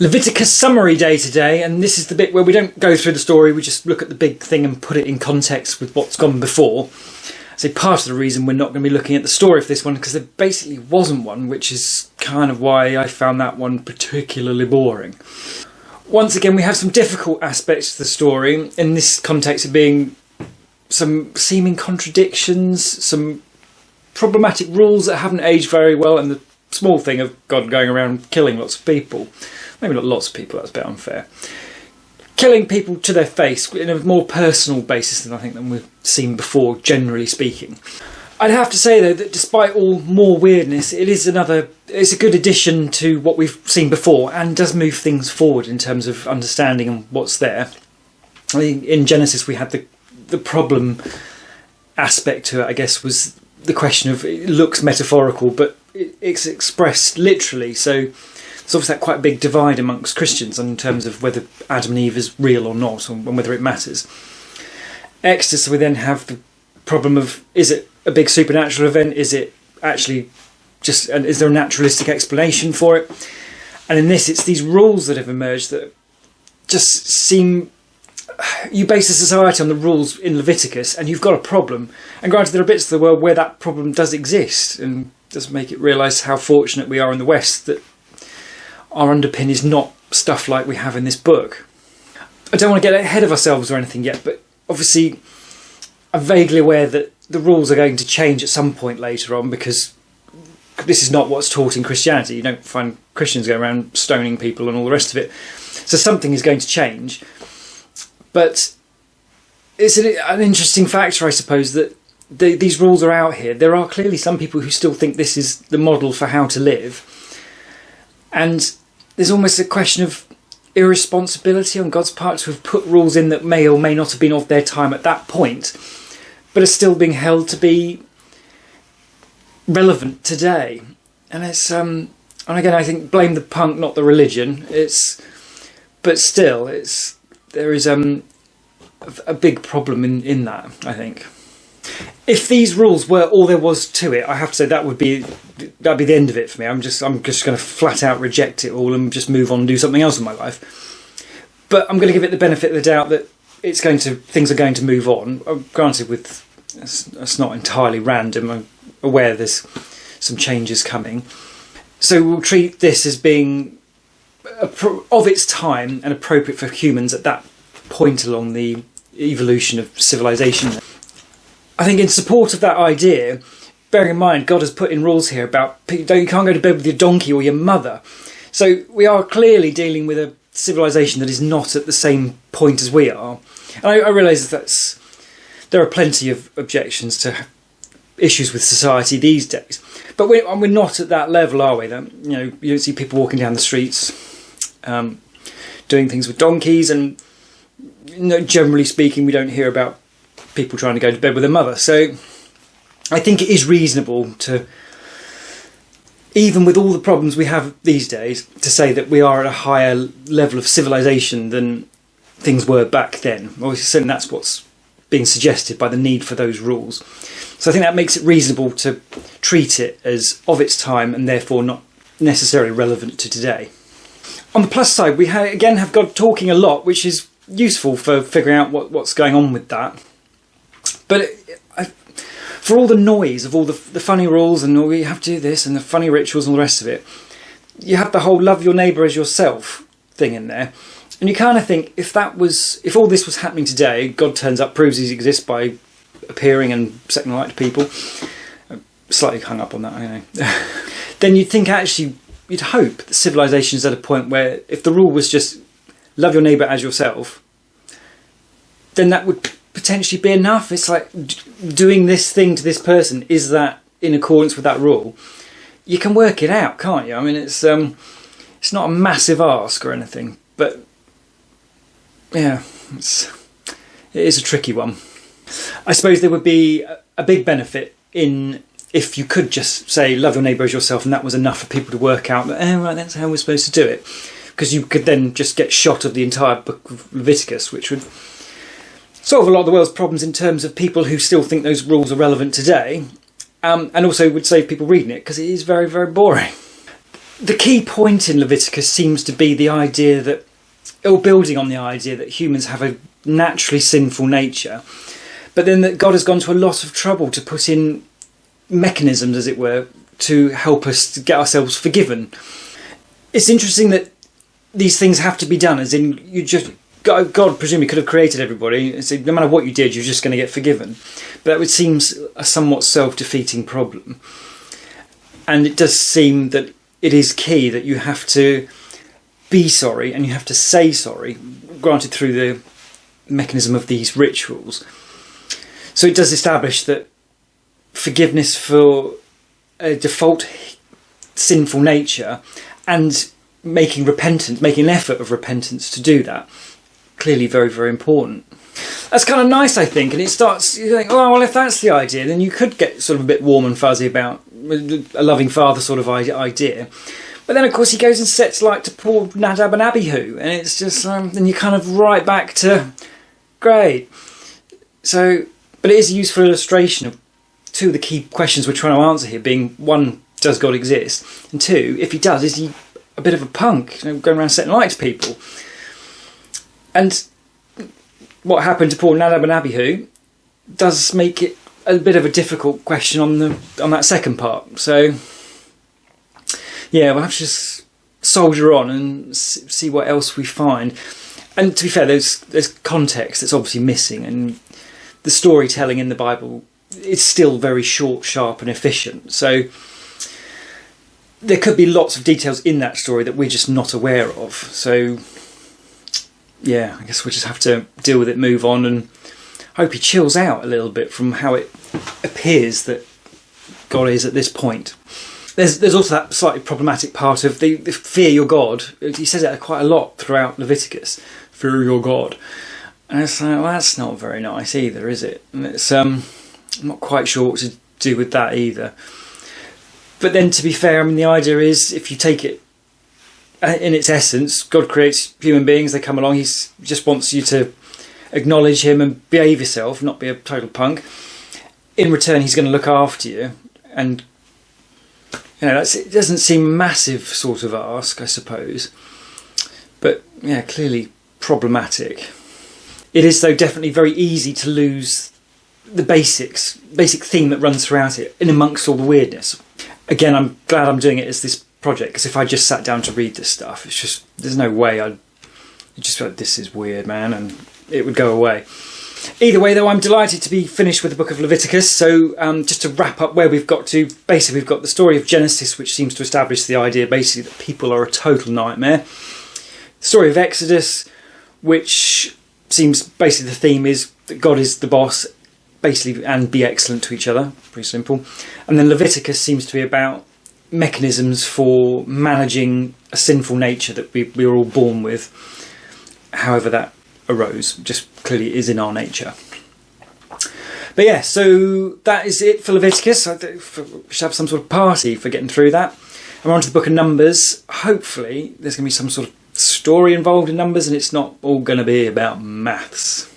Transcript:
Leviticus summary day today, and this is the bit where we don't go through the story, we just look at the big thing and put it in context with what's gone before. So part of the reason we're not going to be looking at the story for this one, because there basically wasn't one, which is kind of why I found that one particularly boring. Once again, we have some difficult aspects to the story, in this context of being some seeming contradictions, some problematic rules that haven't aged very well, and the small thing of God going around killing lots of people. Maybe not lots of people, that's a bit unfair. Killing people to their face in a more personal basis than I think than we've seen before, generally speaking. I'd have to say though that despite all more weirdness, it's a good addition to what we've seen before and does move things forward in terms of understanding and what's there. I think in Genesis we had the problem aspect to it, I guess, was the question of it looks metaphorical, but it's expressed literally. So there's obviously quite a big divide amongst Christians in terms of whether Adam and Eve is real or not, and whether it matters. Exodus, we then have the problem of, is it a big supernatural event? Is it actually just, is there a naturalistic explanation for it? And in this, it's these rules that have emerged that just seem, you base a society on the rules in Leviticus and you've got a problem. And granted, there are bits of the world where that problem does exist, and does make it realise how fortunate we are in the West that our underpin is not stuff like we have in this book. I don't want to get ahead of ourselves or anything yet, but obviously I'm vaguely aware that the rules are going to change at some point later on, because this is not what's taught in Christianity. You don't find Christians going around stoning people and all the rest of it. So something is going to change. But it's an interesting factor, I suppose, that these rules are out here. There are clearly some people who still think this is the model for how to live. And there's almost a question of irresponsibility on God's part to have put rules in that may or may not have been of their time at that point, but are still being held to be relevant today. And it's and again, I think blame the punk, not the religion. But still, there is a big problem in that, I think. If these rules were all there was to it, I have to say that'd be the end of it for me. I'm just going to flat out reject it all and just move on and do something else in my life. But I'm going to give it the benefit of the doubt that things are going to move on. Granted, it's not entirely random. I'm aware there's some changes coming. So we'll treat this as being of its time and appropriate for humans at that point along the evolution of civilization. I think in support of that idea, bearing in mind God has put in rules here about you can't go to bed with your donkey or your mother. So we are clearly dealing with a civilization that is not at the same point as we are. And I realise there are plenty of objections to issues with society these days, but we're not at that level, are we? That, you don't see people walking down the streets doing things with donkeys, and generally speaking, we don't hear about people trying to go to bed with their mother. So I think it is reasonable to, even with all the problems we have these days, to say that we are at a higher level of civilization than things were back then. Obviously, that's what's being suggested by the need for those rules. So I think that makes it reasonable to treat it as of its time and therefore not necessarily relevant to today. On the plus side, we again have God talking a lot, which is useful for figuring out what's going on with that. But for all the noise of all the funny rules and we have to do this and the funny rituals and all the rest of it, you have the whole love your neighbour as yourself thing in there. And you kind of think, if all this was happening today, God turns up, proves he exists by appearing and second light to people. I'm slightly hung up on that, I know. Then you'd think actually, you'd hope that civilization is at a point where if the rule was just love your neighbour as yourself, then that would potentially be enough. It's like doing this thing to this person, is that in accordance with that rule? You can work it out, can't you? I mean, it's not a massive ask or anything, but yeah, it is a tricky one. I suppose there would be a big benefit in if you could just say love your neighbour as yourself, and that was enough for people to work out that, right, that's how we're supposed to do it, because you could then just get shot of the entire book of Leviticus, which would solve a lot of the world's problems in terms of people who still think those rules are relevant today, and also would save people reading it, because it is very, very boring. the key point in Leviticus seems to be the idea that, or building on the idea that humans have a naturally sinful nature, but then that God has gone to a lot of trouble to put in mechanisms, as it were, to help us to get ourselves forgiven. It's interesting that these things have to be done, as in God presumably could have created everybody and said no matter what you did you're just going to get forgiven, but that would seem a somewhat self-defeating problem. And it does seem that it is key that you have to be sorry and you have to say sorry, granted through the mechanism of these rituals. So it does establish that forgiveness for a default sinful nature and making an effort of repentance to do that, clearly very, very important. That's kind of nice, I think, and you think, oh, well, if that's the idea, then you could get sort of a bit warm and fuzzy about a loving father sort of idea. But then, of course, he goes and sets light to poor Nadab and Abihu, and it's just, then you're kind of right back to, great. So, but it is a useful illustration of two of the key questions we're trying to answer here, being, one, does God exist? And two, if he does, is he a bit of a punk, going around setting light to people? And what happened to poor Nadab and Abihu does make it a bit of a difficult question on that second part. So, yeah, we'll have to just soldier on and see what else we find. And to be fair, there's context that's obviously missing, and the storytelling in the Bible is still very short, sharp, and efficient. So there could be lots of details in that story that we're just not aware of. So, yeah, I guess we'll just have to deal with it, move on, and hope he chills out a little bit from how it appears that God is at this point. There's also that slightly problematic part of the fear your God. He says that quite a lot throughout Leviticus. Fear your God. And it's like, well, that's not very nice either, is it? And it's I'm not quite sure what to do with that either. But then, to be fair, I mean, the idea is, if you take it in its essence, God creates human beings, they come along, he just wants you to acknowledge him and behave yourself, not be a total punk. In return, he's going to look after you, and it doesn't seem a massive sort of ask, I suppose, but yeah, clearly problematic. It is, though, definitely very easy to lose the basic theme that runs throughout it, in amongst all the weirdness. Again, I'm glad I'm doing it as this project, because if I just sat down to read this stuff, it's just, there's no way I'd just feel like, this is weird, man, and it would go away. Either way, though, I'm delighted to be finished with the book of Leviticus. So just to wrap up where we've got to, basically we've got the story of Genesis, which seems to establish the idea basically that people are a total nightmare. The story of Exodus, which seems basically the theme is that God is the boss, basically, and be excellent to each other. Pretty simple. And then Leviticus seems to be about mechanisms for managing a sinful nature that we were all born with, however that arose, just clearly is in our nature. But yeah, so that is it for Leviticus. We should have some sort of party for getting through that. And we're on to the book of Numbers. Hopefully there's going to be some sort of story involved in Numbers, and it's not all going to be about maths.